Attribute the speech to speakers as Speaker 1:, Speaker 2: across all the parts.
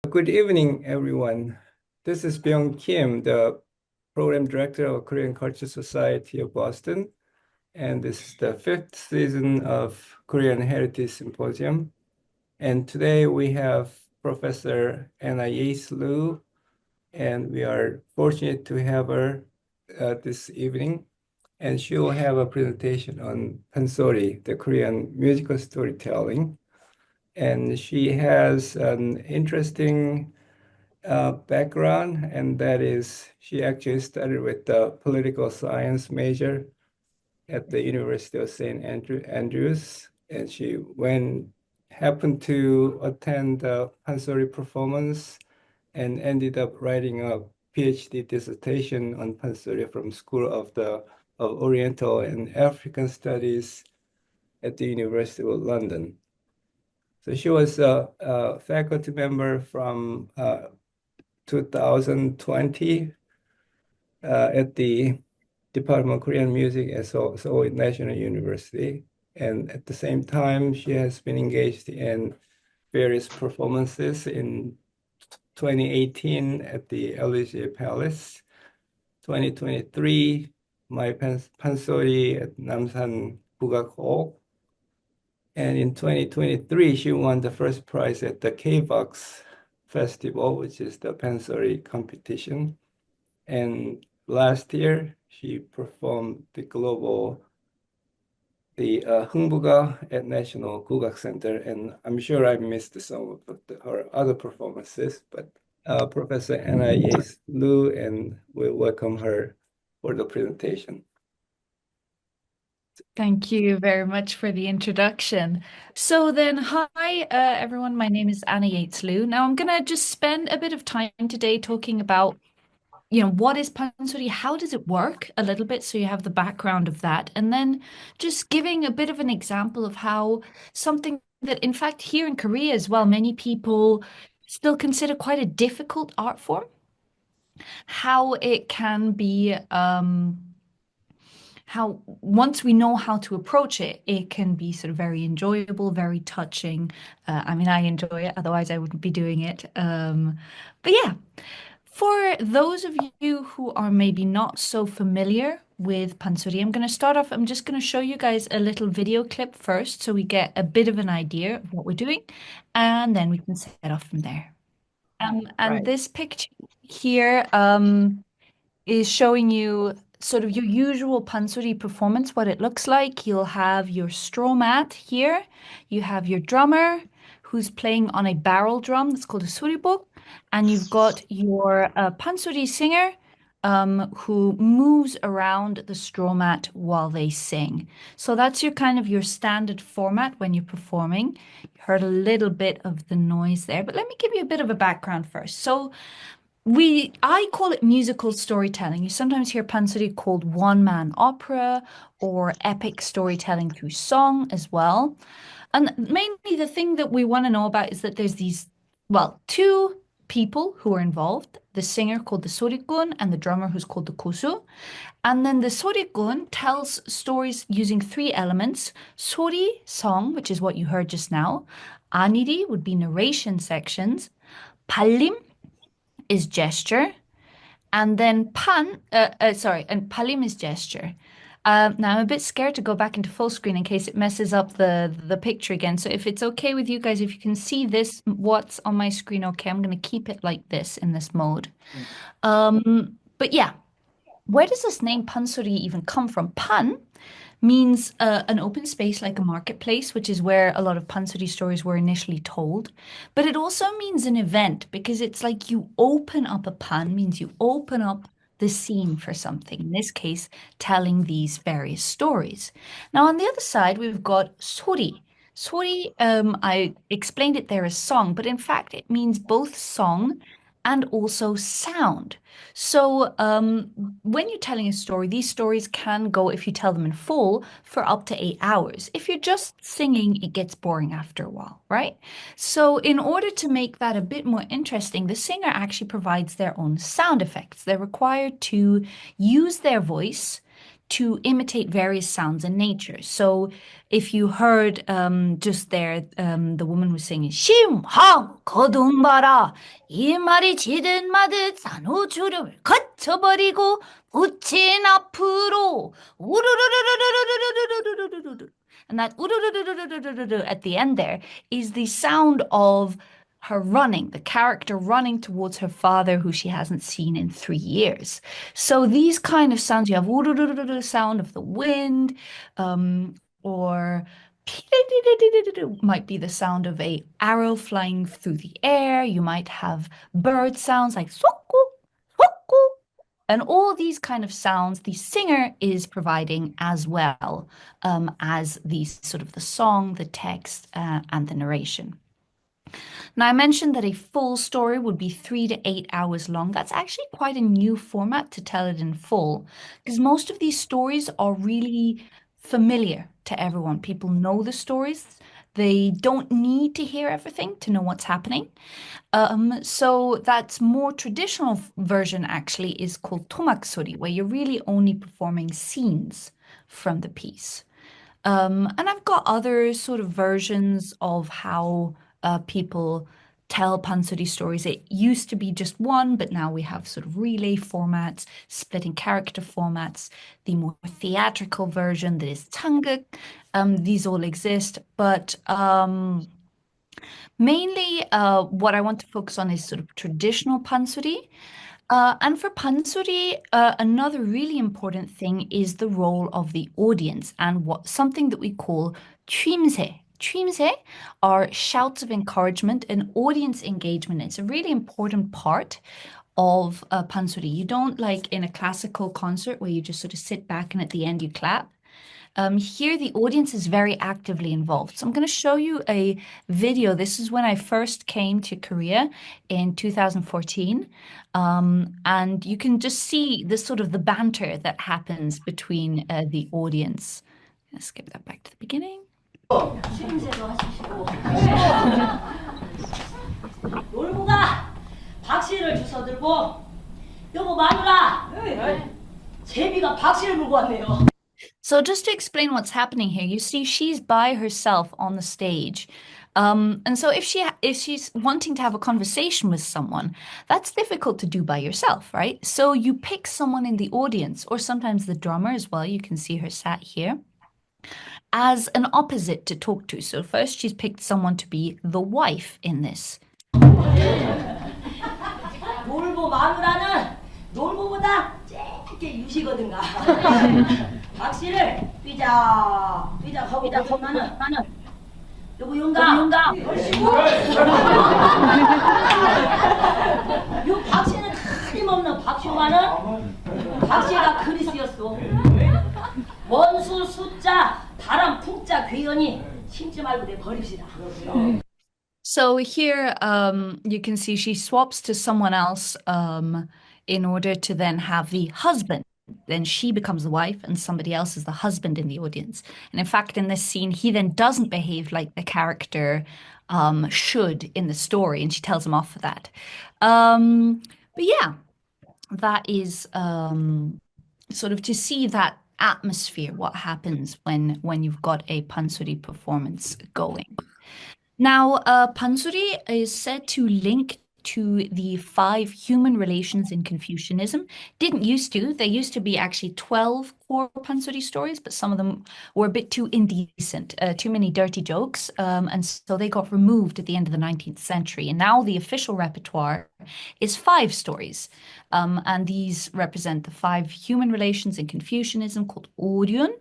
Speaker 1: Good evening, everyone. This is Byung Kim, the Program Director of Korean Culture Society of Boston, and this is the fifth season of Korean Heritage Symposium. And today we have Professor Anna Yates-Lu, and we are fortunate to have her this evening. And she will have a presentation on Pansori, the Korean musical storytelling. And she has an interesting background, and that is she actually started with the political science major at the University of St. Andrews, and she happened to attend the Pansori performance and ended up writing a PhD dissertation on Pansori from School of Oriental and African Studies at the University of London. So she was a faculty member from 2020 at the Department of Korean Music at Seoul National University. And at the same time, she has been engaged in various performances in 2018 at the Elysee Palace, 2023, my Pansori at Namsan Bugak Hall. And in 2023, she won the first prize at the K-Box Festival, which is the Pansori competition. And last year, she performed the Hungbuga at National Gugak Center. And I'm sure I missed some of her other performances, but Professor Anna Yates-Lu, and we welcome her for the presentation.
Speaker 2: Thank you very much for the introduction. So then, hi everyone, my name is Anna Yates-Lu. Now I'm gonna just spend a bit of time today talking about, what is Pansori, how does it work a little bit, so you have the background of that, and then just giving a bit of an example of how something that, in fact, here in Korea as well, many people still consider quite a difficult art form, how it can be how once we know how to approach it, it can be sort of very enjoyable, very touching. I mean, I enjoy it, otherwise I wouldn't be doing it. But yeah, for those of you who are maybe not so familiar with Pansori, I'm going to start off. I'm just going to show you guys a little video clip first so we get a bit of an idea of what we're doing, and then we can set off from there. And
Speaker 1: Right.
Speaker 2: this picture here, is showing you sort of your usual pansori performance, what it looks like. You'll have your straw mat here. You have your drummer who's playing on a barrel drum that's called a suribok. And you've got your pansori singer who moves around the straw mat while they sing. So that's your kind of your standard format when you're performing. You heard a little bit of the noise there, but let me give you a bit of a background first. So I call it musical storytelling. You sometimes hear pansori called one-man opera or epic storytelling through song as well. And mainly the thing that we want to know about is that there's two people who are involved, the singer called the sorikun and the drummer who's called the kosu. And then the sorikun tells stories using three elements: sori, song, which is what you heard just now; aniri would be narration sections; pallim is gesture, and then and palim is gesture. Now I'm a bit scared to go back into full screen in case it messes up the picture again. So if it's okay with you guys, if you can see this, what's on my screen, okay, I'm going to keep it like this in this mode. But yeah, where does this name Pansori even come from? Pan means an open space like a marketplace, which is where a lot of Pansori stories were initially told. But it also means an event because it's like you open up a pan, means you open up the scene for something. In this case, telling these various stories. Now, on the other side, we've got sori. Sori, I explained it there as song, but in fact, it means both song and also sound. So, when you're telling a story, these stories can go, if you tell them in full, for up to 8 hours. If you're just singing, it gets boring after a while, right? So, in order to make that a bit more interesting, the singer actually provides their own sound effects. They're required to use their voice to imitate various sounds in nature. So if you heard just there, the woman was singing 심황 거둥바라 이 말이 지든 마듯 산후주름을 거쳐버리고 부친 앞으로 우르르르르르르르르르르르르르. And that at the end there is the sound of her running, the character running towards her father, who she hasn't seen in 3 years. So these kind of sounds, you have sound of the wind, or might be the sound of a arrow flying through the air. You might have bird sounds like swakku, swakku, and all these kind of sounds the singer is providing as well, as the sort of the song, the text, and the narration. Now, I mentioned that a full story would be 3 to 8 hours long. That's actually quite a new format to tell it in full, because most of these stories are really familiar to everyone. People know the stories. They don't need to hear everything to know what's happening. So that's more traditional version actually is called tomaksori, where you're really only performing scenes from the piece. And I've got other sort of versions of how people tell Pansori stories. It used to be just one, but now we have sort of relay formats, splitting character formats, the more theatrical version that is Tanguk. These all exist, but mainly what I want to focus on is sort of traditional Pansori. And for Pansori, another really important thing is the role of the audience and what something that we call 취임새. 취임새 are shouts of encouragement and audience engagement. It's a really important part of Pansori. You don't like in a classical concert where you just sort of sit back and at the end you clap. Here, the audience is very actively involved. So I'm going to show you a video. This is when I first came to Korea in 2014. And you can just see the sort of the banter that happens between the audience. Let's skip that back to the beginning.
Speaker 3: 추임새도 하시시고 놀부가 박씨를 주워 들고 여보 마누라 제비가 박씨를 물고 왔네요.
Speaker 2: So just to explain what's happening here, you see she's by herself on the stage. And so if she's wanting to have a conversation with someone, that's difficult to do by yourself, right? So you pick someone in the audience, or sometimes the drummer as well. You can see her sat here as an opposite to talk to. So first she's picked someone to be the wife in this.
Speaker 3: 놀부 마누라는 놀부보다 짧게 유시거든가. 박씨를 삐작 하고 나는 여보 용감 얼씨구. 요 박씨는 틀림없는 박쇼만은 박씨가 그리스였어. 원수 숫자 바람 풍자 괴연이 심지 말고 내 버립시다.
Speaker 2: So here you can see she swaps to someone else in order to then have the husband. Then she becomes the wife and somebody else is the husband in the audience. And in fact, in this scene, he then doesn't behave like the character should in the story, and she tells him off for that. But yeah, that is sort of to see that atmosphere, what happens when you've got a Pansori performance going. Now, Pansori is said to link to the 5 human relations in Confucianism. Didn't used to. There used to be actually 12 core Pansori stories, but some of them were a bit too indecent, too many dirty jokes, and so they got removed at the end of the 19th century. And now the official repertoire is 5 stories, and these represent the 5 human relations in Confucianism called 오륜,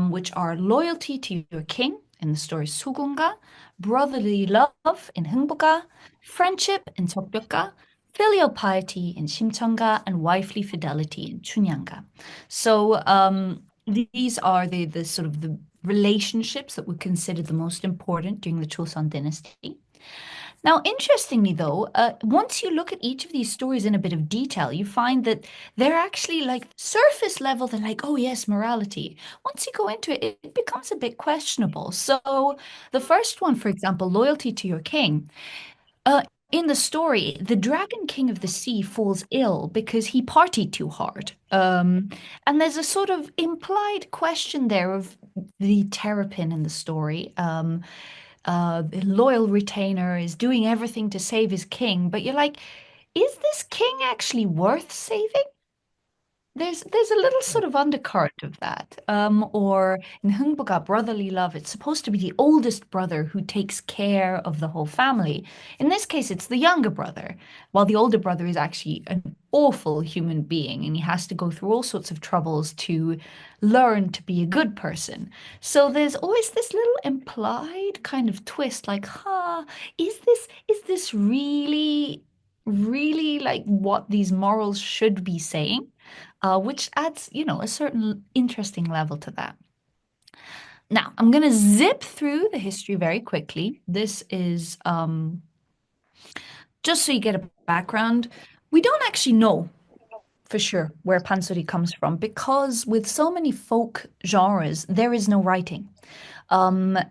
Speaker 2: which are loyalty to your king, in the story 수군가, brotherly love in 흥부가, friendship in 적벽가, filial piety in 심청가, and wifely fidelity in 춘향가. So these are the sort of the relationships that were considered the most important during the Joseon dynasty. Now, interestingly, though, once you look at each of these stories in a bit of detail, you find that they're actually like surface level. They're like, oh, yes, morality. Once you go into it, it becomes a bit questionable. So the first one, for example, loyalty to your king. in the story, the Dragon King of the Sea falls ill because he partied too hard. And there's a sort of implied question there of the terrapin in the story. The loyal retainer is doing everything to save his king, but you're like, is this king actually worth saving? There's a little sort of undercurrent of that. Or in Hungboga, brotherly love, it's supposed to be the oldest brother who takes care of the whole family. In this case, it's the younger brother, while the older brother is actually an awful human being and he has to go through all sorts of troubles to learn to be a good person. So there's always this little implied kind of twist, like, huh, is this really like what these morals should be saying? Which adds, a certain interesting level to that. Now, I'm going to zip through the history very quickly. This is just so you get a background. We don't actually know for sure where Pansori comes from because with so many folk genres, there is no writing.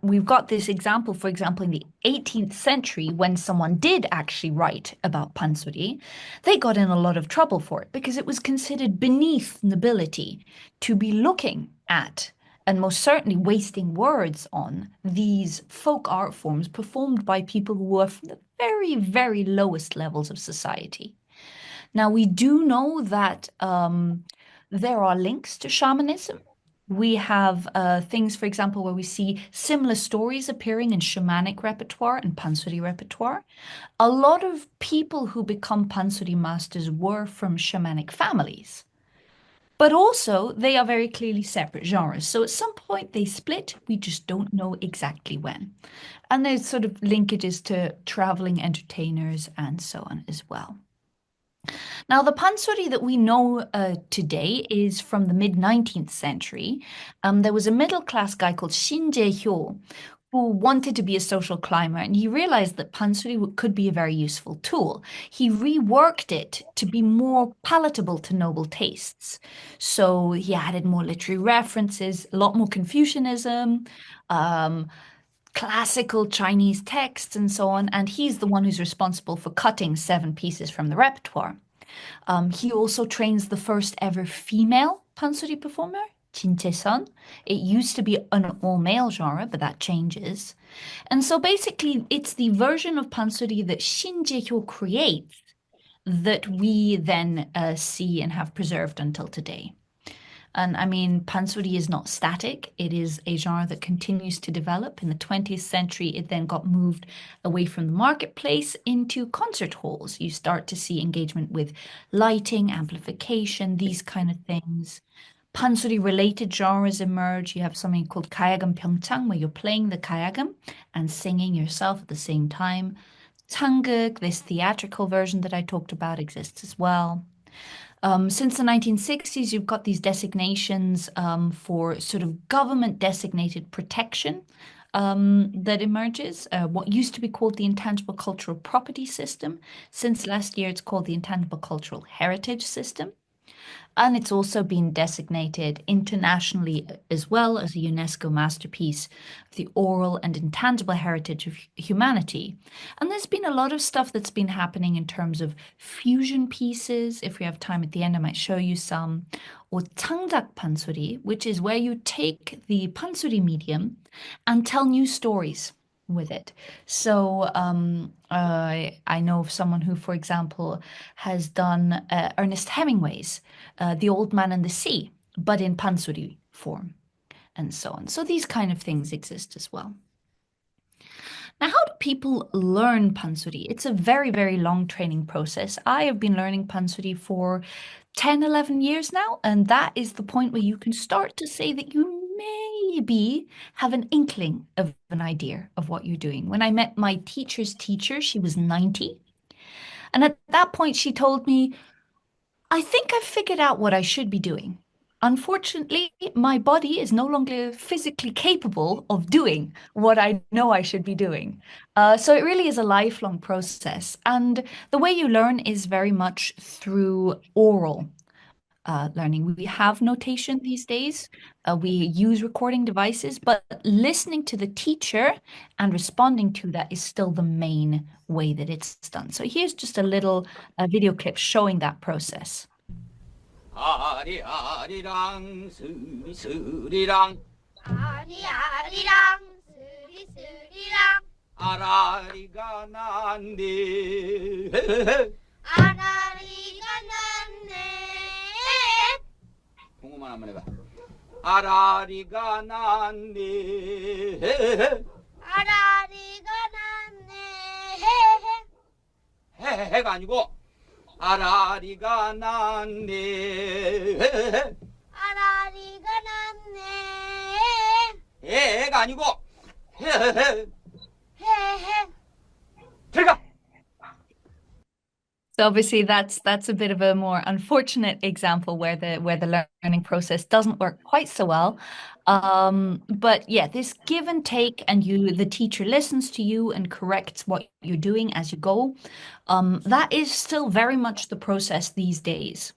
Speaker 2: We've got this example, for example, in the 18th century, when someone did actually write about Pansori, they got in a lot of trouble for it because it was considered beneath nobility to be looking at and most certainly wasting words on these folk art forms performed by people who were from the very, very lowest levels of society. Now, we do know that there are links to shamanism. We have things, for example, where we see similar stories appearing in shamanic repertoire and pansori repertoire. A lot of people who become pansori masters were from shamanic families, but also they are very clearly separate genres. So at some point they split, we just don't know exactly when. And there's sort of linkages to traveling entertainers and so on as well. Now, the pansori that we know today is from the mid-19th century. There was a middle-class guy called Shin Jae-hyo who wanted to be a social climber, and he realized that pansori could be a very useful tool. He reworked it to be more palatable to noble tastes. So he added more literary references, a lot more Confucianism, classical Chinese texts, and so on. And he's the one who's responsible for cutting 7 pieces from the repertoire. He also trains the first ever female pansori performer, Jinche-sun. It used to be an all-male genre, but that changes. And so basically, it's the version of pansori that Shin Jae-hyo creates that we then see and have preserved until today. And I mean, pansori is not static. It is a genre that continues to develop. In the 20th century, it then got moved away from the marketplace into concert halls. You start to see engagement with lighting, amplification, these kind of things. Pansori-related genres emerge. You have something called kayagam pyeongchang, where you're playing the kayagam and singing yourself at the same time. Changguk, this theatrical version that I talked about, exists as well. Since the 1960s, you've got these designations for sort of government designated protection that emerges. What used to be called the Intangible Cultural Property System. Since last year, it's called the Intangible Cultural Heritage System. And it's also been designated internationally as well as a UNESCO masterpiece of the oral and intangible heritage of humanity. And there's been a lot of stuff that's been happening in terms of fusion pieces. If we have time at the end, I might show you some. Or 창작 pansori, which is where you take the pansori medium and tell new stories with it. So I know of someone who, for example, has done Ernest Hemingway's The Old Man and the Sea, but in pansori form, and so on. So these kind of things exist as well. Now, how do people learn pansori? It's a very, very long training process. I have been learning pansori for 10, 11 years now, and that is the point where you can start to say that you maybe have an inkling of an idea of what you're doing. When I met my teacher's teacher, she was 90. And at that point, she told me, I think I've figured out what I should be doing. Unfortunately, my body is no longer physically capable of doing what I know I should be doing. So it really is a lifelong process. And the way you learn is very much through oral learning. We have notation these days. We use recording devices, but listening to the teacher and responding to that is still the main way that it's done. So here's just a little video clip showing that process.
Speaker 4: 아리아리랑 스리스리랑
Speaker 5: 아리아리랑 스리스리랑
Speaker 4: 아라리가 난데
Speaker 5: 아라리가 났네
Speaker 4: 공부만 한번 해봐 아라리가 난데
Speaker 5: 아라리가 났네
Speaker 4: 해가 아니고 아라리가 난데
Speaker 5: 아라리가 났네
Speaker 4: 해가 아니고 헤헤
Speaker 5: 헤헤
Speaker 4: 들어가.
Speaker 2: So obviously that's a bit of a more unfortunate example where the learning process doesn't work quite so well. But yeah, this give and take, and the teacher listens to you and corrects what you're doing as you go. That is still very much the process these days.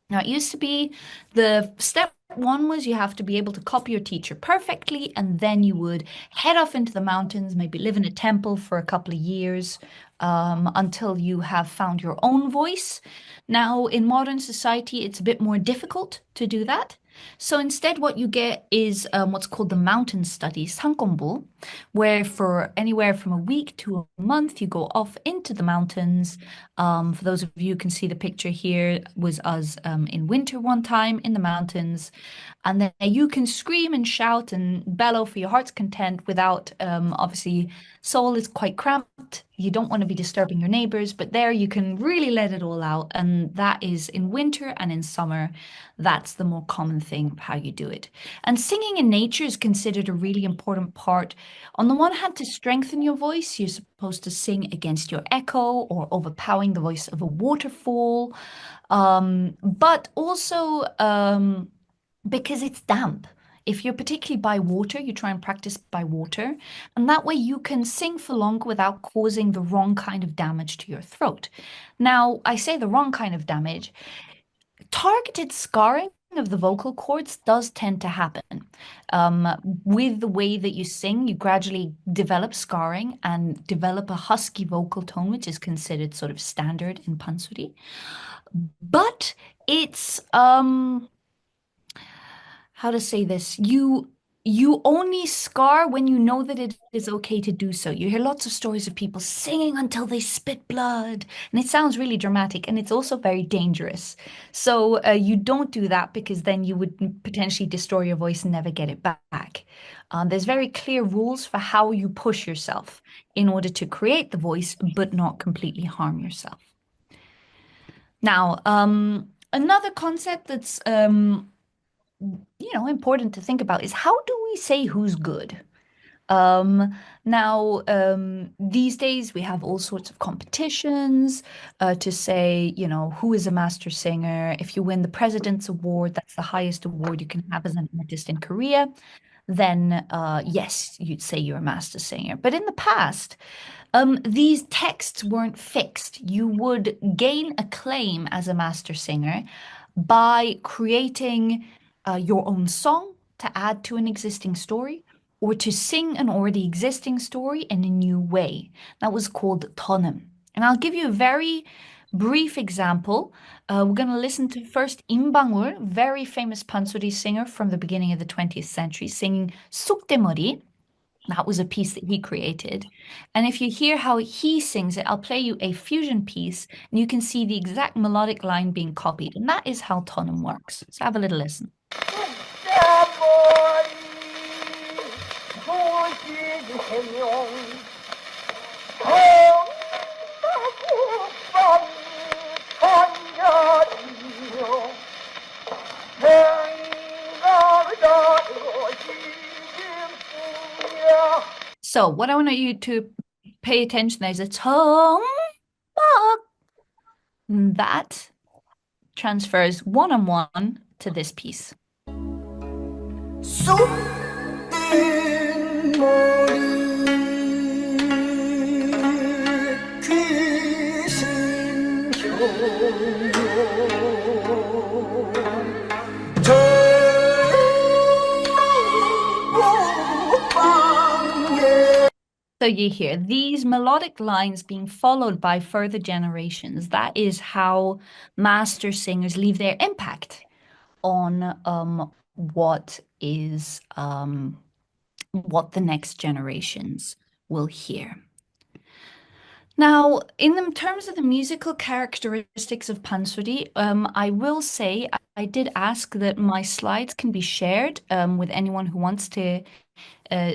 Speaker 2: Now, it used to be the step one was you have to be able to copy your teacher perfectly, and then you would head off into the mountains, maybe live in a temple for a couple of years, until you have found your own voice. Now, in modern society, it's a bit more difficult to do that. So instead, what you get is what's called the mountain studies, 산공부, where for anywhere from a week to a month, you go off into the mountains. For those of you who can see the picture here, was us in winter one time in the mountains. And then you can scream and shout and bellow for your heart's content without, obviously, Seoul is quite cramped. You don't want to be disturbing your neighbors, but there you can really let it all out. And that is in winter and in summer. That's the more common thing of how you do it. And singing in nature is considered a really important part. On the one hand, to strengthen your voice, you're supposed to sing against your echo or overpowering the voice of a waterfall. But also because it's damp. If you're particularly by water, you try and practice by water, and that way you can sing for longer without causing the wrong kind of damage to your throat. Now, I say the wrong kind of damage. Targeted scarring of the vocal cords does tend to happen. With the way that you sing, you gradually develop scarring and develop a husky vocal tone, which is considered sort of standard in Pansori. But it's how to say this? You only scar when you know that it is okay to do so. You hear lots of stories of people singing until they spit blood, and it sounds really dramatic, and it's also very dangerous. So you don't do that, because then you would potentially destroy your voice and never get it back. There's very clear rules for how you push yourself in order to create the voice, but not completely harm yourself. Now, another concept that's important to think about is, how do we say who's good? Now, these days we have all sorts of competitions to say, who is a master singer. If you win the President's Award, that's the highest award you can have as an artist in Korea, then yes, you'd say you're a master singer. But in the past, these texts weren't fixed. You would gain acclaim as a master singer by creating your own song to add to an existing story, or to sing an already existing story in a new way. That was called tonem. And I'll give you a very brief example. We're going to listen to first Im Bang-ul, very famous Pansori singer from the beginning of the 20th century, singing 쑥대머리. That was a piece that he created. And if you hear how he sings it, I'll play you a fusion piece, and you can see the exact melodic line being copied. And that is how tonem works. So have a little listen. So what I want you to pay attention, there's a tongue. That transfers one-on-one to this piece. So you hear these melodic lines being followed by further generations. That is how master singers leave their impact on what the next generations will hear. Now, in the terms of the musical characteristics of Pansori, I will say I did ask that my slides can be shared with anyone who wants to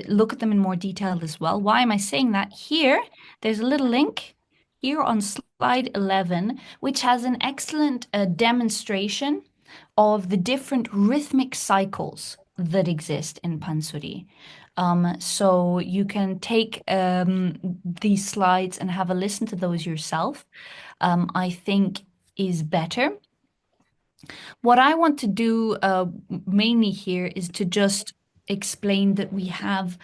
Speaker 2: look at them in more detail as well. Why am I saying that? Here, there's a little link here on slide 11, which has an excellent demonstration of the different rhythmic cycles that exist in Pansori. So you can take these slides and have a listen to those yourself, I think is better. What I want to do mainly here is to just explain that we have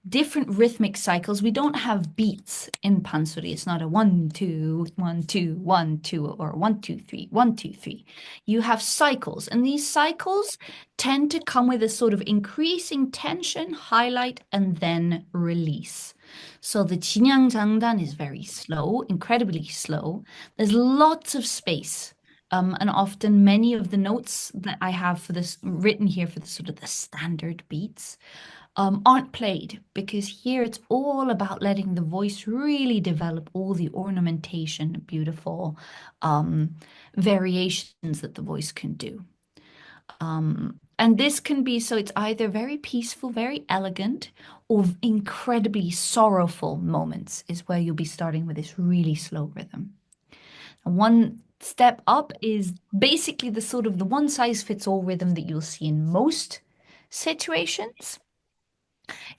Speaker 2: different rhythmic cycles. We don't have beats in Pansori. It's not a 1, 2, 1, 2, 1, 2, or 1, 2, 3, 1, 2, 3. You have cycles, and these cycles tend to come with a sort of increasing tension, highlight, and then release. So the 진양장단 is very slow, incredibly slow. There's lots of space. And often many of the notes that I have for this written here for the sort of the standard beats aren't played, because here it's all about letting the voice really develop all the ornamentation, beautiful variations that the voice can do. And this can be, so it's either very peaceful, very elegant, or incredibly sorrowful moments is where you'll be starting with this really slow rhythm. And one step up is basically the sort of the one-size-fits-all rhythm that you'll see in most situations.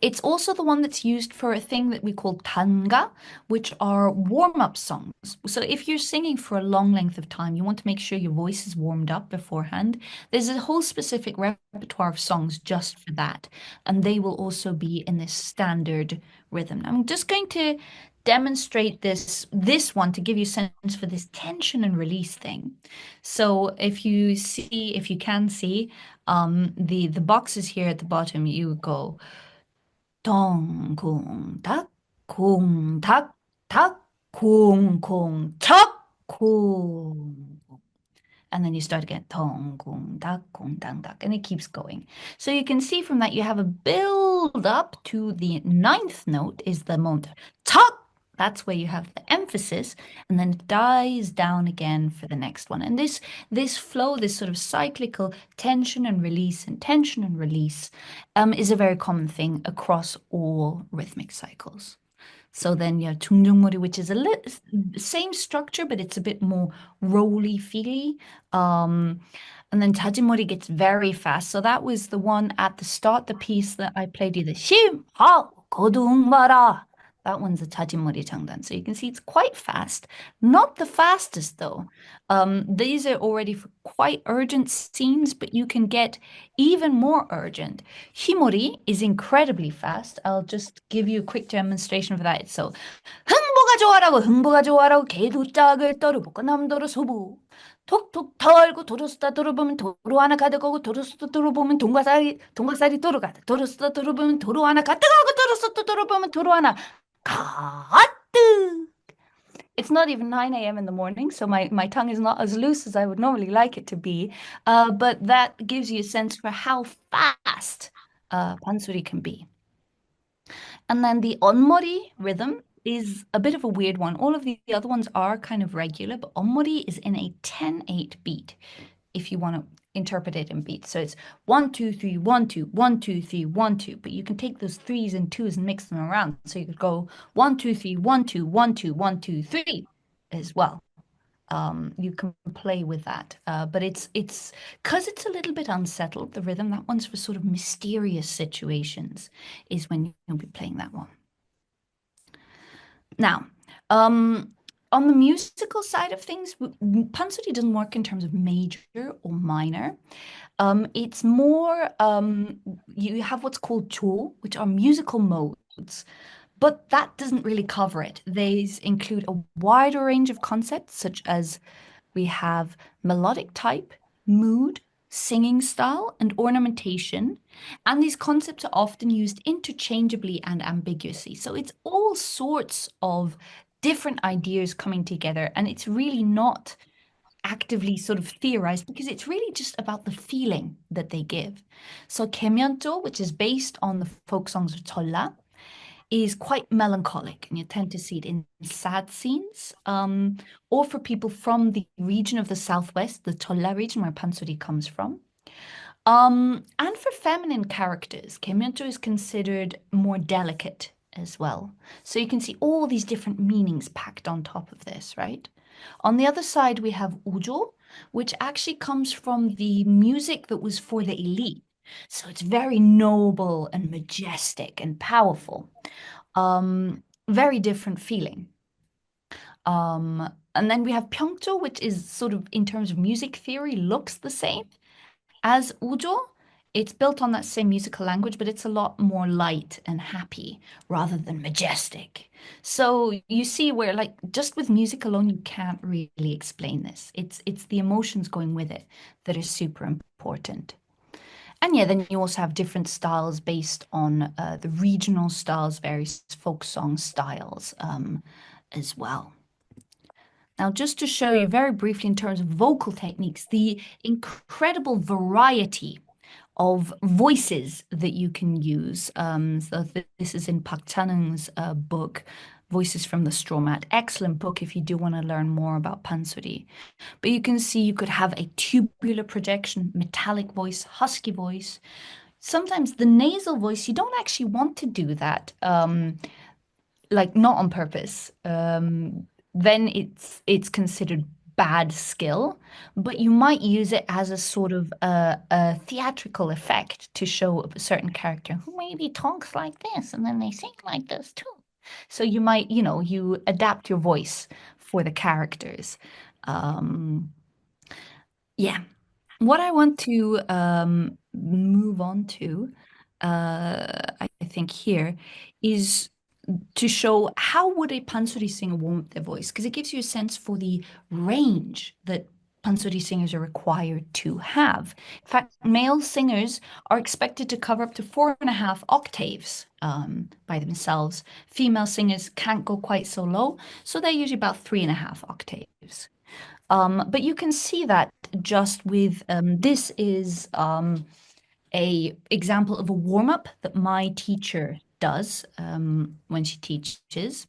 Speaker 2: It's also the one that's used for a thing that we call tanga, which are warm-up songs. So if you're singing for a long length of time, you want to make sure your voice is warmed up beforehand. There's a whole specific repertoire of songs just for that, and they will also be in this standard rhythm. I'm just going to demonstrate this one to give you a sense for this tension and release thing. So if you can see the boxes here at the bottom, you go 덩, 쿵, 닥, 쿵, 닥, 닥, 쿵, 쿵, 척, 쿵. And then you start again, 덩, 쿵, 닥, 쿵, 당, 닥, and it keeps going. So you can see from that you have a build up to the 9th note is the moment, 척. That's where you have the emphasis, and then it dies down again for the next one. And this flow, this sort of cyclical tension and release is a very common thing across all rhythmic cycles. So then you have 중중머리, which is same structure, but it's a bit more rolly, feely. And then 자진머리 gets very fast. So that was the one at the start, the piece that I played you, the 심하 고둥마라. That one's a 자진머리 장단. So you can see it's quite fast. Not the fastest though. These are already for quite urgent scenes, but you can get even more urgent. 히모리 is incredibly fast. I'll just give you a quick demonstration of that. So 흥보가 좋아라고 개도 짝을 떨어보고 남도로 소부. 톡톡 털고 도로스다 돌아보면 도로 하나 가득하고 도로스다 돌아보면 동과살이 도로 가득. 도로스다 돌아보면 도로 하나 가득하고 도로스다 돌아보면 도로 하나 가득. It's not even 9 a.m. in the morning, so my tongue is not as loose as I would normally like it to be. But that gives you a sense for how fast Pansori can be. And then the onmori rhythm is a bit of a weird one. All of the other ones are kind of regular, but onmori is in a 10-8 beat, if you want to interpret it in beats. So it's 1, 2, 3, 1, 2, 1, 2, 3, 1, 2. But you can take those 3s and 2s and mix them around. So you could go 1, 2, 3, 1, 2, 1, 2, 1, 2, 3 as well. You can play with that. But it's because it's a little bit unsettled, the rhythm. That one's for sort of mysterious situations is when you'll be playing that one. Now, on the musical side of things, Pansori doesn't work in terms of major or minor. It's more, you have what's called 조, which are musical modes, but that doesn't really cover it. These include a wider range of concepts, such as we have melodic type, mood, singing style, and ornamentation. And these concepts are often used interchangeably and ambiguously. So it's all sorts of different ideas coming together, and it's really not actively sort of theorized because it's really just about the feeling that they give. So Kemyeonto, which is based on the folk songs of Cholla, is quite melancholic, and you tend to see it in sad scenes, or for people from the region of the southwest, the Cholla region where Pansori comes from. And for feminine characters, Kemyeonto is considered more delicate as well. So you can see all these different meanings packed on top of this, right? On the other side, we have Ujo, which actually comes from the music that was for the elite. So it's very noble and majestic and powerful. Very different feeling. And then we have Pyeongjo, which is sort of, in terms of music theory, looks the same as Ujo. It's built on that same musical language, but it's a lot more light and happy rather than majestic. So you see where, like, just with music alone, you can't really explain this. It's the emotions going with it that is super important. And yeah, then you also have different styles based on the regional styles, various folk song styles as well. Now, just to show you very briefly in terms of vocal techniques, the incredible variety of voices that you can use. This is in Park Chan-woong's book, Voices from the Straw Mat. Excellent book if you do want to learn more about Pansori. But you can see you could have a tubular projection, metallic voice, husky voice. Sometimes the nasal voice, you don't actually want to do that, like not on purpose. Then it's considered bad skill, but you might use it as a sort of a theatrical effect to show a certain character who maybe talks like this and then they sing like this too. So you might, you adapt your voice for the characters. Yeah. What I want to move on to, I think here, is to show how would a pansori singer warm up their voice, because it gives you a sense for the range that pansori singers are required to have. In fact, male singers are expected to cover up to 4.5 octaves by themselves. Female singers can't go quite so low, so they're usually about 3.5 octaves. But you can see that just with this is a example of a warm-up that my teacher does when she teaches.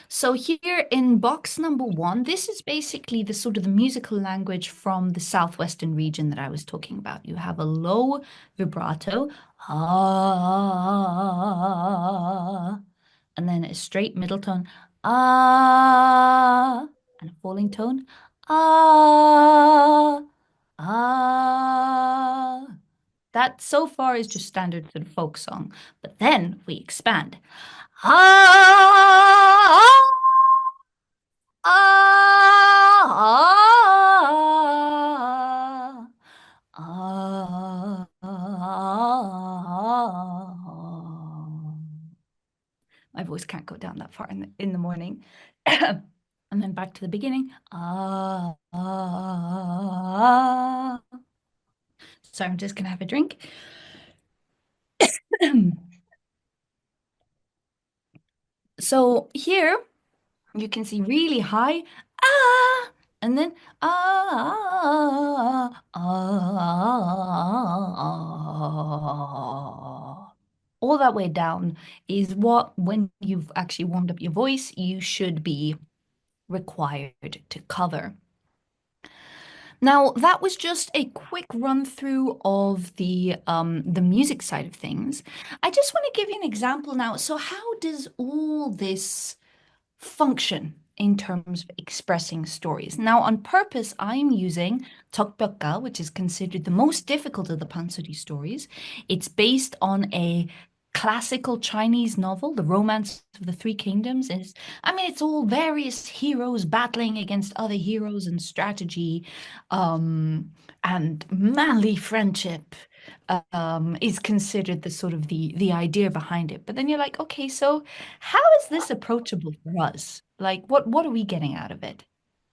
Speaker 2: So here in box number 1, this is basically the sort of the musical language from the southwestern region that I was talking about. You have a low vibrato, ah, and then a straight middle tone, ah, and a falling tone, ah, ah. That so far is just standard sort of folk song, but then we expand. Ah, ah, ah, ah. My voice can't go down that far in the morning. And then back to the beginning. Ah, ah. So I'm just going to have a drink. So here you can see really high, ah, and then ah, ah. All that way down is what, when you've actually warmed up your voice, you should be required to cover. Now, that was just a quick run through of the music side of things. I just want to give you an example now. So how does all this function in terms of expressing stories? Now, on purpose, I'm using Tokbyeokga, which is considered the most difficult of the Pansori stories. It's based on a classical Chinese novel, The Romance of the Three Kingdoms. It's all various heroes battling against other heroes and strategy, and manly friendship is considered the sort of the idea behind it. But then you're like, okay, so how is this approachable for us? Like, what are we getting out of it?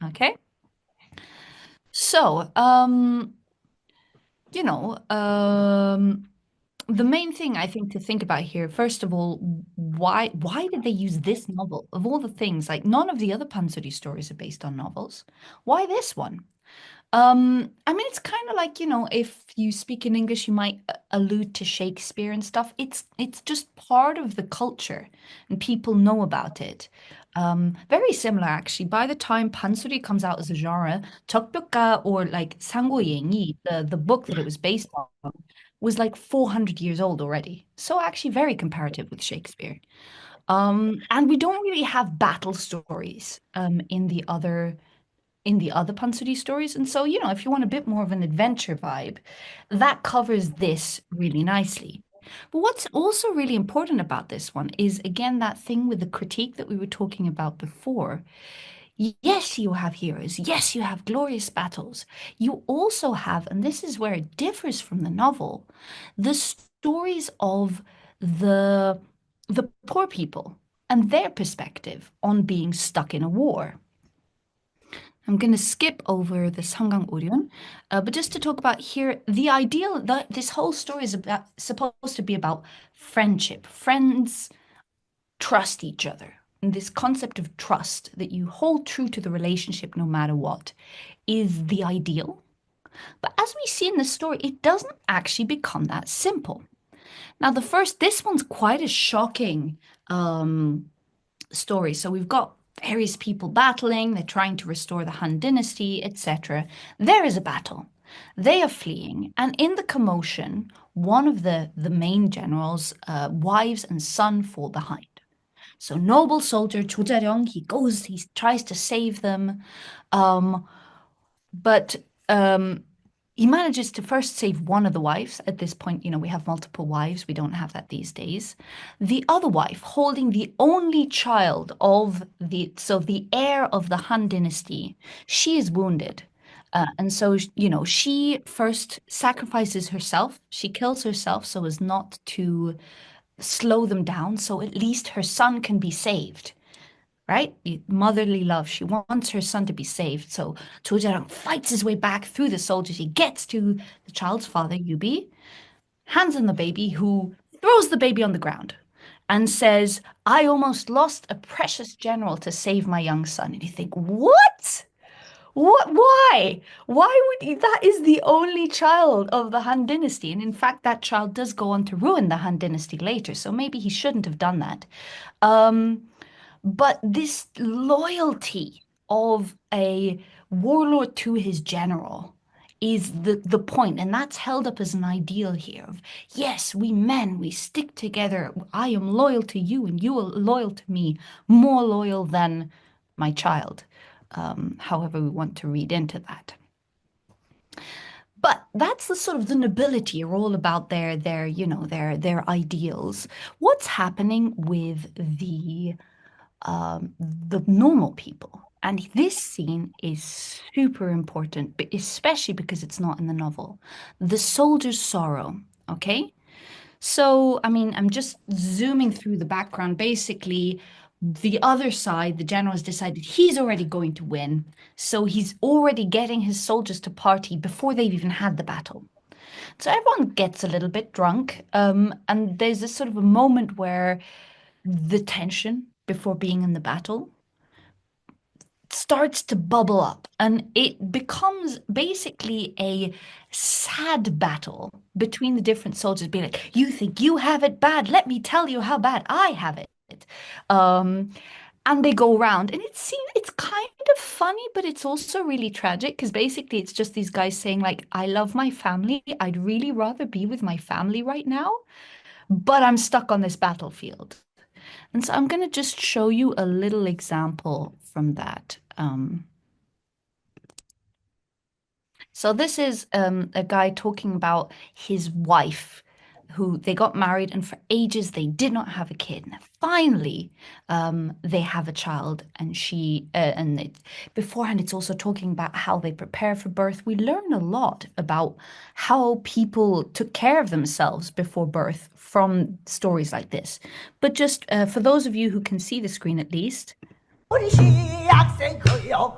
Speaker 2: Okay. So, you know, the main thing I think to think about here, first of all, why did they use this novel of all the things? Like none of the other Pansori stories are based on novels. Why this one? I mean, it's kind of like, if you speak in English, you might allude to Shakespeare and stuff. It's just part of the culture, and people know about it. Very similar, actually. By the time Pansori comes out as a genre, Tteokbokka or like Sangoyengi, the book that it was based on, was like 400 years old already. So actually very comparative with Shakespeare. And we don't really have battle stories in the other Pansori stories. And so, if you want a bit more of an adventure vibe, that covers this really nicely. But what's also really important about this one is, again, that thing with the critique that we were talking about before. Yes, you have heroes. Yes, you have glorious battles. You also have, and this is where it differs from the novel, the stories of the poor people and their perspective on being stuck in a war. I'm going to skip over the Sanggang Uryun, but just to talk about here, the ideal, this whole story is supposed to be about friendship. Friends trust each other. And this concept of trust, that you hold true to the relationship no matter what, is the ideal. But as we see in the story, it doesn't actually become that simple. Now, this one's quite a shocking story. So we've got various people battling, they're trying to restore the Han dynasty, etc. There is a battle. They are fleeing, and in the commotion, one of the main generals' wives and son fall behind. So noble soldier Cho Jae-ryong, he tries to save them, but he manages to first save one of the wives. At this point, we have multiple wives. We don't have that these days. The other wife, holding the only child of the heir of the Han dynasty, she is wounded. And so, she first sacrifices herself. She kills herself so as not to slow them down, so at least her son can be saved. Right? Motherly love. She wants her son to be saved. So Cho Jae-ryong fights his way back through the soldiers. He gets to the child's father, Yubi, hands on the baby, who throws the baby on the ground and says, "I almost lost a precious general to save my young son." And you think, what? What? Why? That is the only child of the Han dynasty. And in fact, that child does go on to ruin the Han dynasty later. So maybe he shouldn't have done that. But this loyalty of a warlord to his general is the point, and that's held up as an ideal here of, yes, we men, we stick together. I am loyal to you and you are loyal to me, more loyal than my child. However we want to read into that. But that's the sort of the nobility are all about their ideals. What's happening with the normal people? And this scene is super important, but especially because it's not in the novel. The soldier's sorrow, okay? So, I mean, I'm just zooming through the background. Basically, the other side, the general has decided he's already going to win. So he's already getting his soldiers to party before they've even had the battle. So everyone gets a little bit drunk. And there's this sort of a moment where the tension before being in the battle starts to bubble up, and it becomes basically a sad battle between the different soldiers, being like, "You think you have it bad? Let me tell you how bad I have it." And they go around, and it's kind of funny, but it's also really tragic because basically it's just these guys saying like, "I love my family. I'd really rather be with my family right now, but I'm stuck on this battlefield." And so I'm going to just show you a little example from that. So this is a guy talking about his wife, who they got married, and for ages they did not have a kid. And finally, they have a child, and beforehand it's also talking about how they prepare for birth. We learn a lot about how people took care of themselves before birth from stories like this. But just for those of you who can see the screen at least.
Speaker 6: 우리 시학생 거요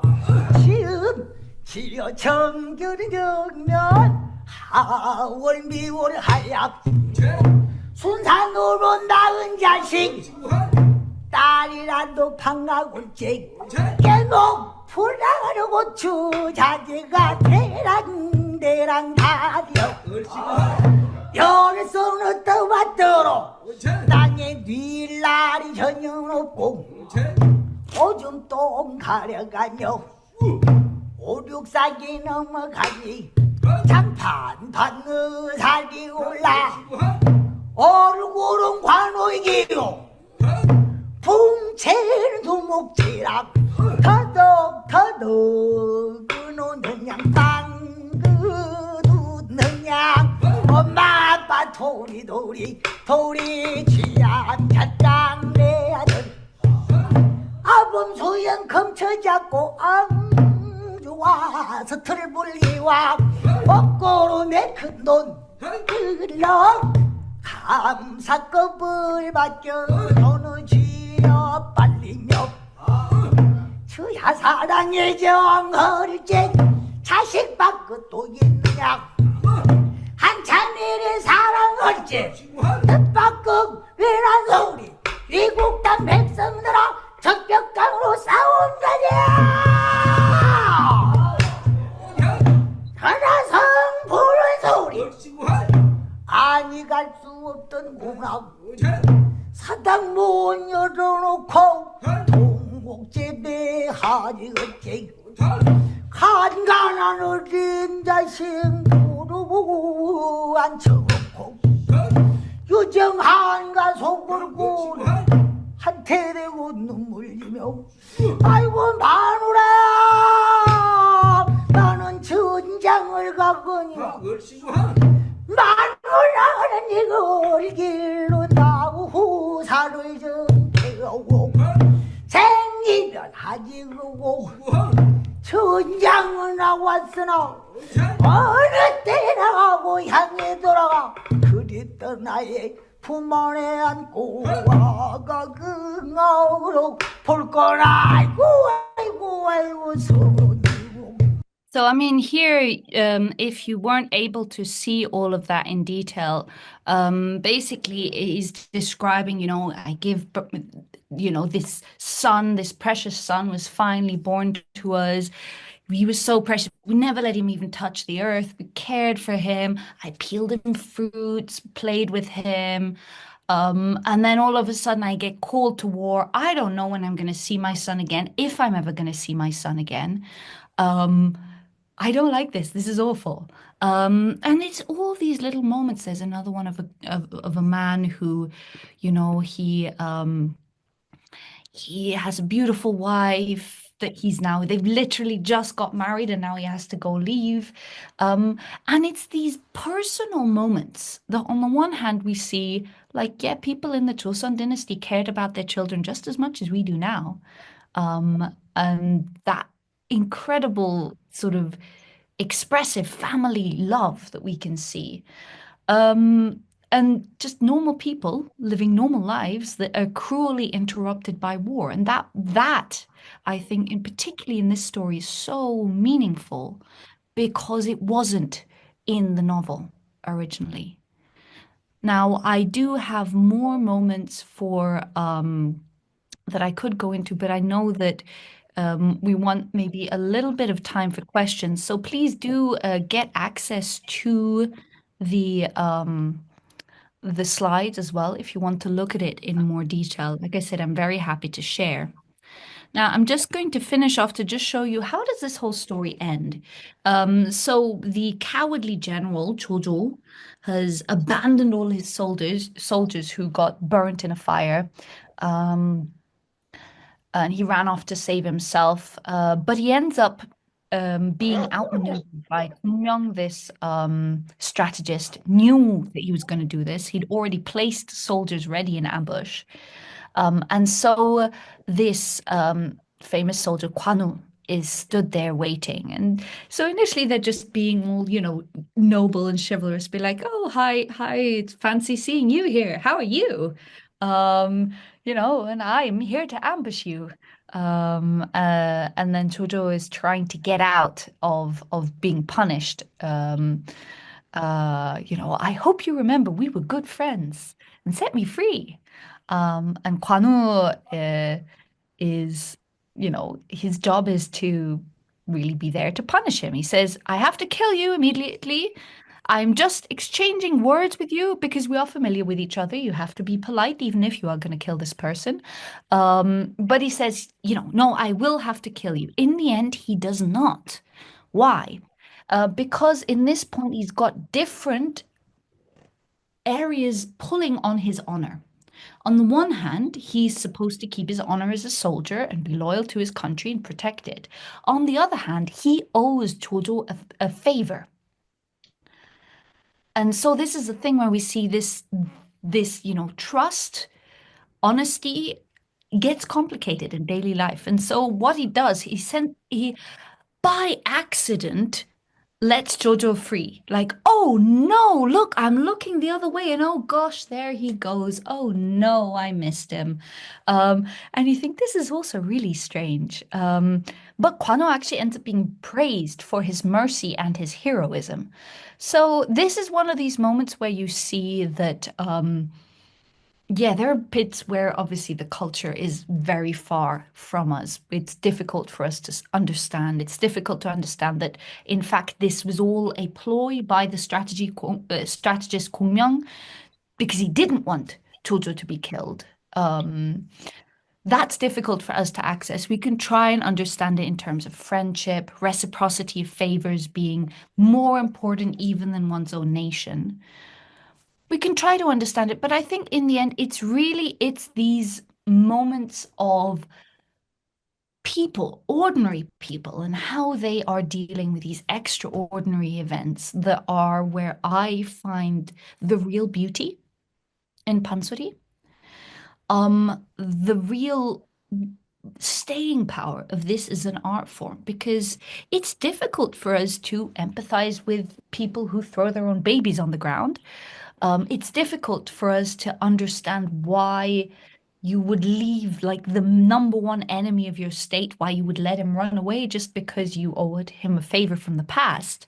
Speaker 6: 지음 지려 정결이 정면 하월 미월 하약 순산으로 낳은 자식 딸이라도 방학올지 깨놓고 나가려고 주자지가 대랑대랑 다려 열성은 떠왔더러 땅에 뉘일 날이 전혀 없고 오줌 똥 가려가며 오륙사기 넘어가니 장판판 의살이 올라 얼굴은 관오이기요 풍채는 두목지락 터덕터덕 끊어는 양땅그두는 양 엄마 아빠 도리도리 취향 잣장 내 아들 아범 소연 검쳐잡고 좋아서 틀을 불리와 거꾸로 내 큰돈 흘러 감사급을 받겨 어느 지어 빨리며 주야 사랑의 정어릴 때 자식 밖에 또 있느냐 한참 일에 사랑할 때 뜻밖의 왜란 소리 이국당 백성들아 적벽강으로 싸운다냐 하나성 부른 소리 아니 갈 수 없던 공항 사당 문 열어놓고 동국제배 하지 어째 간간한 어린 자식 무릎 앉혀놓고 유정한가 속을고 한테 대고 눈물 흘리며 아이고 마누라 나는 전장을 가거니 마누라는 이걸 길로 나고 후사를 정태우고 생이면 하지 그고 전장을 나왔으나 어느 때 나가고 향해 돌아가 그랬던 나의 품 안에 안고 와가 그가으로 볼 거라 아이고 손이고.
Speaker 2: So, I mean, here, if you weren't able to see all of that in detail, basically he's describing, I give, this son, this precious son was finally born to us. He was so precious. We never let him even touch the earth. We cared for him. I peeled him fruits, played with him. And then all of a sudden I get called to war. I don't know when I'm going to see my son again, if I'm ever going to see my son again. I don't like this. This is awful. And it's all these little moments. There's another one of a man who, he has a beautiful wife that they've literally just got married and now he has to go leave. And it's these personal moments that on the one hand we see, people in the Joseon dynasty cared about their children just as much as we do now. And that incredible sort of expressive family love that we can see. And just normal people living normal lives that are cruelly interrupted by war. And that I think, particularly in this story, is so meaningful because it wasn't in the novel originally. Now, I do have more moments that I could go into, but I know that we want maybe a little bit of time for questions. So please do get access to the slides as well if you want to look at it in more detail. Like I said, I'm very happy to share. Now, I'm just going to finish off to just show you how does this whole story end. So the cowardly general, Chojo, has abandoned all his soldiers who got burnt in a fire. And he ran off to save himself. But he ends up being outmaneuvered by Myung, this strategist, knew that he was going to do this. He'd already placed soldiers ready in ambush. And so this famous soldier, Kwanu, is stood there waiting. And so initially they're just being all, noble and chivalrous, be like, oh, hi, it's fancy seeing you here. How are you? And I'm here to ambush you. And then Jojo is trying to get out of being punished. I hope you remember we were good friends and set me free. And Kwanu is, his job is to really be there to punish him. He says, I have to kill you immediately. I'm just exchanging words with you because we are familiar with each other. You have to be polite, even if you are going to kill this person. But he says, no, I will have to kill you. In the end, he does not. Why? Because in this point, he's got different areas pulling on his honor. On the one hand, he's supposed to keep his honor as a soldier and be loyal to his country and protect it. On the other hand, he owes Jojo a favor. And so this is the thing where we see this, trust, honesty gets complicated in daily life. And so what he does, he by accident lets Jojo free. Like, oh no, look, I'm looking the other way, and oh gosh, there he goes. Oh no, I missed him. And you think this is also really strange. But Kwano actually ends up being praised for his mercy and his heroism. So this is one of these moments where you see that yeah, there are bits where obviously the culture is very far from us. It's difficult for us to understand. It's difficult to understand that, in fact, this was all a ploy by the strategist Kong Myung because he didn't want Jojo to be killed. That's difficult for us to access. We can try and understand it in terms of friendship, reciprocity of favors being more important even than one's own nation. We can try to understand it, but I think in the end, it's these moments of people, ordinary people, and how they are dealing with these extraordinary events that are where I find the real beauty in Pansori. The real staying power of this as an art form, because it's difficult for us to empathize with people who throw their own babies on the ground. It's difficult for us to understand why you would leave like the number one enemy of your state, why you would let him run away just because you owed him a favor from the past.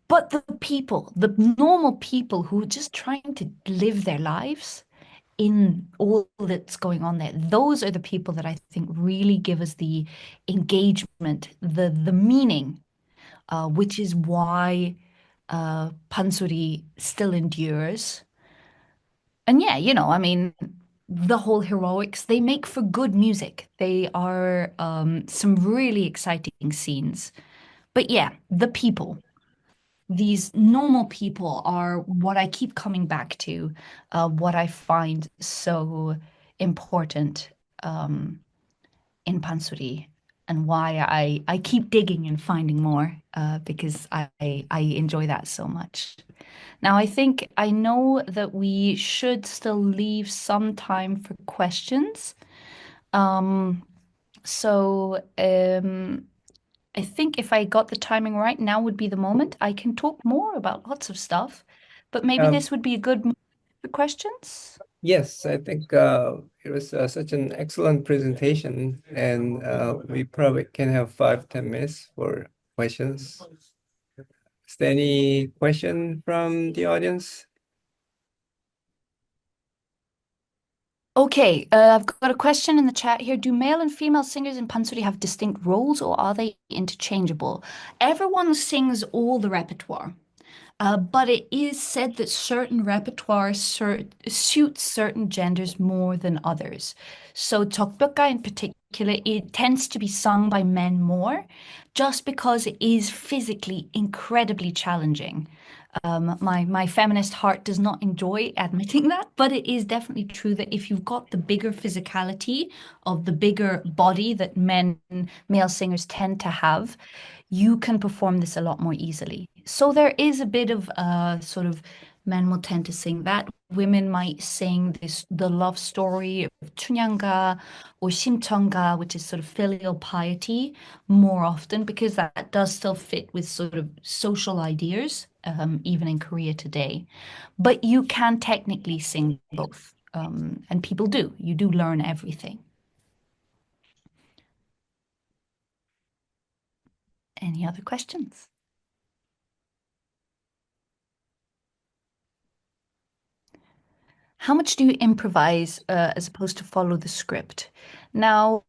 Speaker 2: But the people, the normal people who are just trying to live their lives in all that's going on there, those are the people that I think really give us the engagement, the meaning, which is why Pansori still endures. And yeah, I mean, the whole heroics, they make for good music. They are some really exciting scenes. But yeah, the people, these normal people are what I keep coming back to, what I find so important in Pansori, and why I keep digging and finding more because I enjoy that so much. Now, I know that we should still leave some time for questions. Um, so I think if I got the timing right, now would be the moment. I can talk more about lots of stuff, but maybe
Speaker 1: Um,
Speaker 2: this would be a good moment for questions.
Speaker 1: yes, I think it was such an excellent presentation, and we probably can have 5-10 minutes for questions. Is there any question from the audience?
Speaker 2: Okay, I've got a question in the chat here. Do male and female singers in Pansori have distinct roles or are they interchangeable? Everyone sings all the repertoire. But it is said that certain repertoire suits certain genders more than others. So Tokbyeokga in particular, it tends to be sung by men more, just because it is physically incredibly challenging. My feminist heart does not enjoy admitting that, but it is definitely true that if you've got the bigger physicality of the bigger body that male singers tend to have, you can perform this a lot more easily. So there is a bit of sort of men will tend to sing that. Women might sing the love story of Chunyanga or Shimchonga, which is sort of filial piety, more often because that does still fit with sort of social ideas, even in Korea today. But you can technically sing both, and people do. You do learn everything. Any other questions? How much do you improvise as opposed to follow the script? Now,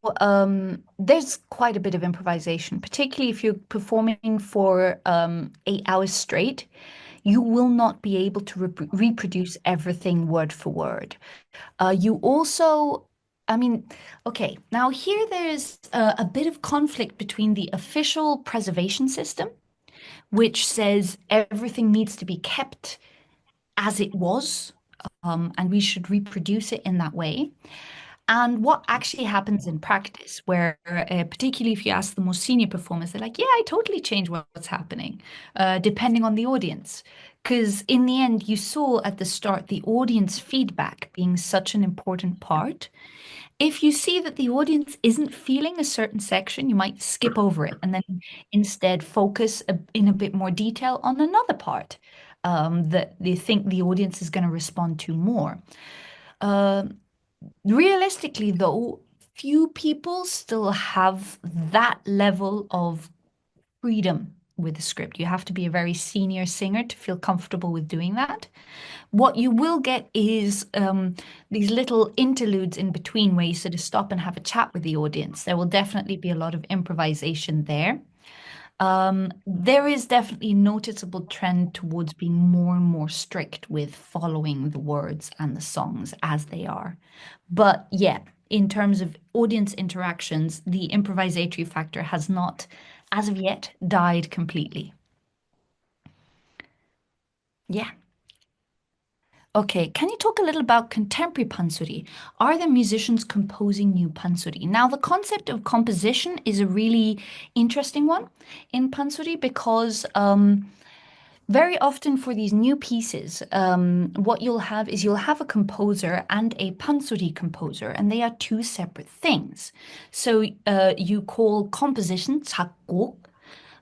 Speaker 2: there's quite a bit of improvisation, particularly if you're performing for 8 hours straight. You will not be able to reproduce everything word for word. You also, I mean, okay, now here there's a bit of conflict between the official preservation system, which says everything needs to be kept as it was, and we should reproduce it in that way. And what actually happens in practice, where particularly if you ask the more senior performers, they're like, yeah, I totally change what's happening, depending on the audience. Because in the end, you saw at the start the audience feedback being such an important part. If you see that the audience isn't feeling a certain section, you might skip over it and then instead focus in a bit more detail on another part that they think the audience is going to respond to more. Realistically, though, few people still have that level of freedom with the script. You have to be a very senior singer to feel comfortable with doing that. What you will get is these little interludes in between where you sort of stop and have a chat with the audience. There will definitely be a lot of improvisation there. There is definitely a noticeable trend towards being more and more strict with following the words and the songs as they are. But yeah, in terms of audience interactions, the improvisatory factor has not, as of yet, died completely. Yeah. Okay, can you talk a little about contemporary pansori? Are there musicians composing new pansori? Now, the concept of composition is a really interesting one in pansori because very often for these new pieces, what you'll have is you'll have a composer and a pansori composer, and they are two separate things. So you call composition 작곡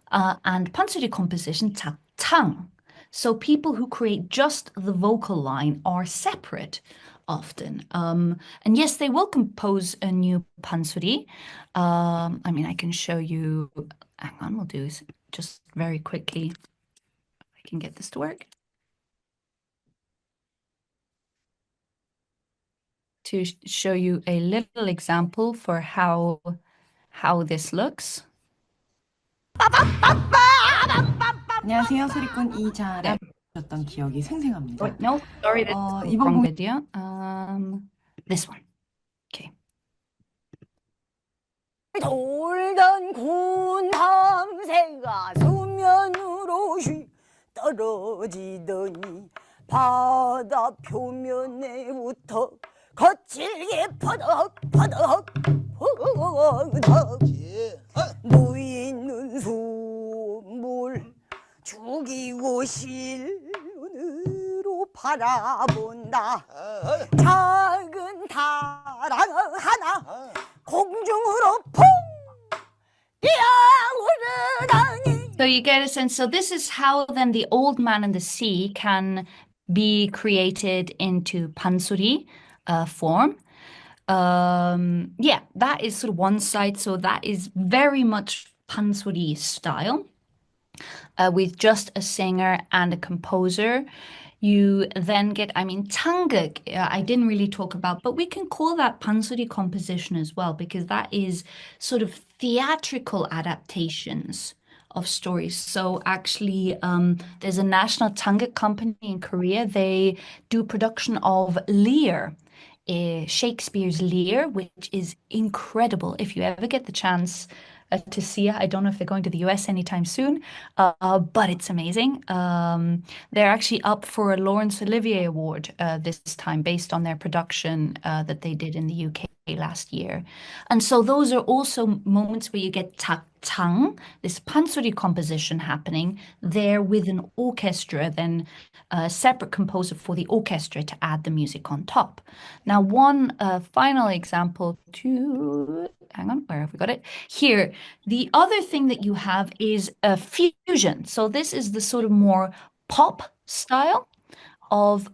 Speaker 2: and pansori composition 작창. So people who create just the vocal line are separate often. And yes, they will compose a new pansori. I mean, I can show you, hang on, we'll do this just very quickly. I can get this to work. To show you a little example for how this looks.
Speaker 7: 안녕하세요, 소리꾼 이자람 셨던 기억이 생생합니다.
Speaker 2: Oh, no, sorry, that's the wrong video. This one. Okay.
Speaker 6: 돌던 군함새가 수면으로 휘 떨어지더니 바다 표면에부터 거칠게 퍼덕 퍼덕 퍼덕 누이는 숨을 죽이고 실눈으로 바라본다. 작은 다랑 하나 공중으로 퐁 뛰어오르다니.
Speaker 2: So you get a sense. So this is how then the old man and the sea can be created into pansori form. Yeah, that is sort of one side. So that is very much pansori style. With just a singer and a composer. You then get, I mean, tanguk, I didn't really talk about, but we can call that pansori composition as well, because that is sort of theatrical adaptations of stories. So actually, there's a national tanguk company in Korea. They do production of Lear, Shakespeare's Lear, which is incredible. If you ever get the chance to see it. I don't know if they're going to the US anytime soon, but it's amazing. They're actually up for a Laurence Olivier Award this time based on their production that they did in the UK last year. And so those are also moments where you get takchang, this pansori composition happening there with an orchestra, then a separate composer for the orchestra to add the music on top. Now, one final example to, hang on, where have we got it? Here, the other thing that you have is a fusion. So this is the sort of more pop style of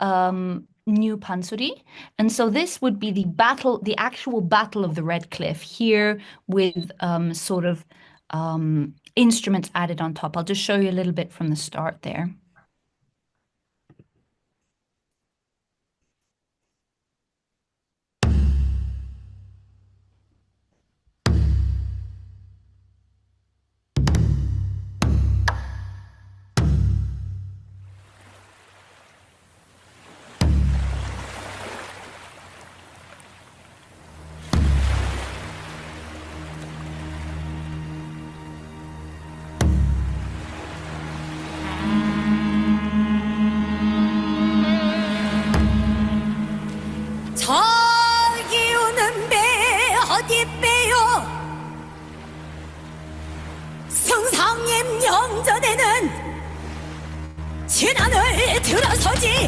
Speaker 2: new pansori. And so this would be the battle, the actual Battle of the Red Cliff here with sort of instruments added on top. I'll just show you a little bit from the start there.
Speaker 6: 저기 오는 배 어디 배요 성상님 영전에는 진안을 들어서지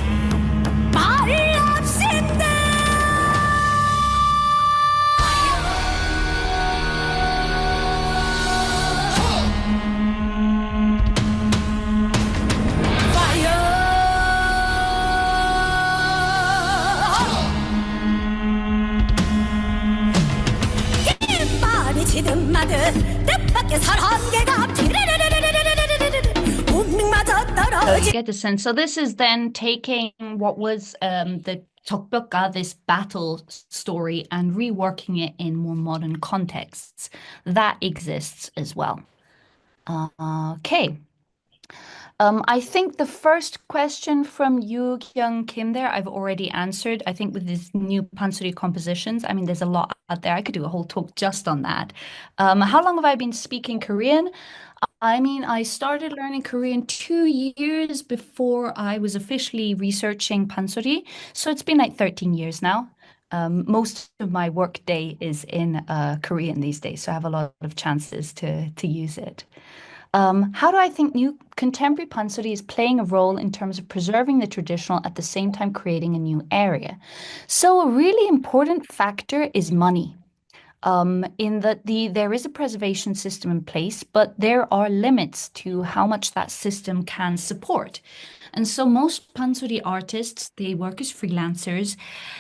Speaker 6: 말랍신다
Speaker 2: So to get a sense, so this is then taking what was the Tokbyeokga, this battle story, and reworking it in more modern contexts. That exists as well. Okay. I think the first question from Yu Kyung Kim there, I've already answered. I think with these new Pansori compositions, I mean, there's a lot out there. I could do a whole talk just on that. How long have I been speaking Korean? I mean, I started learning Korean 2 years before I was officially researching Pansori. So it's been like 13 years now. Most of my work day is in Korean these days, so I have a lot of chances to use it. How do I think new contemporary Pansori is playing a role in terms of preserving the traditional at the same time creating a new area? So a really important factor is money. In that there is a preservation system in place, but there are limits to how much that system can support. And so most Pansori artists, they work as freelancers,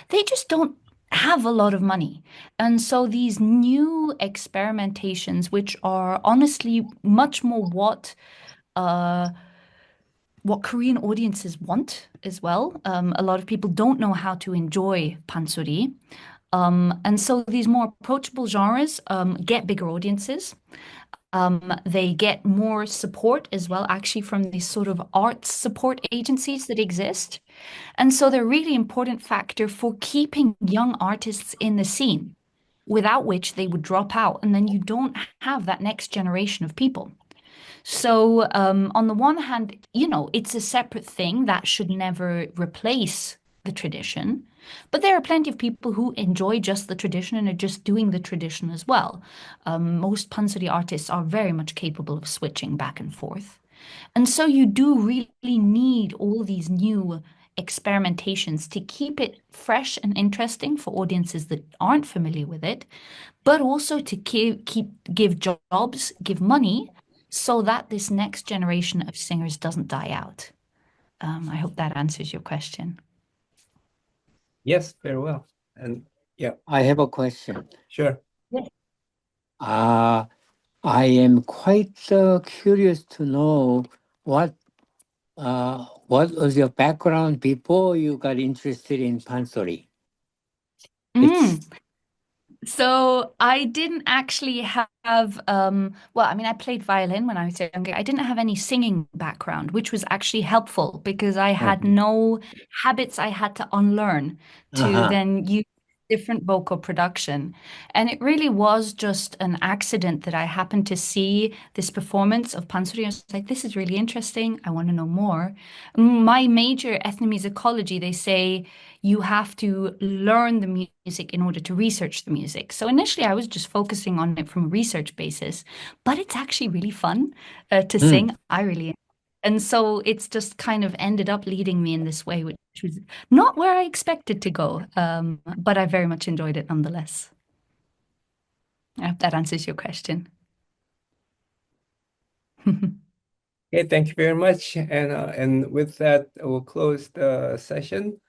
Speaker 2: they just don't have a lot of money. And so these new experimentations, which are honestly much more what Korean audiences want as well. A lot of people don't know how to enjoy Pansori. And so these more approachable genres get bigger audiences. They get more support as well, actually, from these sort of arts support agencies that exist. And so they're a really important factor for keeping young artists in the scene, without which they would drop out. And then you don't have that next generation of people. So on the one hand, you know, it's a separate thing that should never replace the tradition. But there are plenty of people who enjoy just the tradition and are just doing the tradition as well. Most Pansori artists are very much capable of switching back and forth. And so you do really need all these new experimentations to keep it fresh and interesting for audiences that aren't familiar with it, but also to give jobs, give money, so that this next generation of singers doesn't die out. I hope that answers your question.
Speaker 1: Yes, very well. And yeah,
Speaker 8: I have a question.
Speaker 1: sure.
Speaker 8: I am quite curious to know what was your background before you got interested in Pansori?
Speaker 2: So I didn't actually have, well, I mean, I played violin when I was younger. I didn't have any singing background, which was actually helpful because I had no habits I had to unlearn to then use different vocal production. And it really was just an accident that I happened to see this performance of Pansori. I was like, this is really interesting. I want to know more. My major ethnomusicology, they say you have to learn the music in order to research the music. So initially I was just focusing on it from a research basis, but it's actually really fun to sing. I really And so it's just kind of ended up leading me in this way, which was not where I expected to go, but I very much enjoyed it nonetheless. I hope that answers your question.
Speaker 1: Okay, thank you very much. And with that, we'll close the session.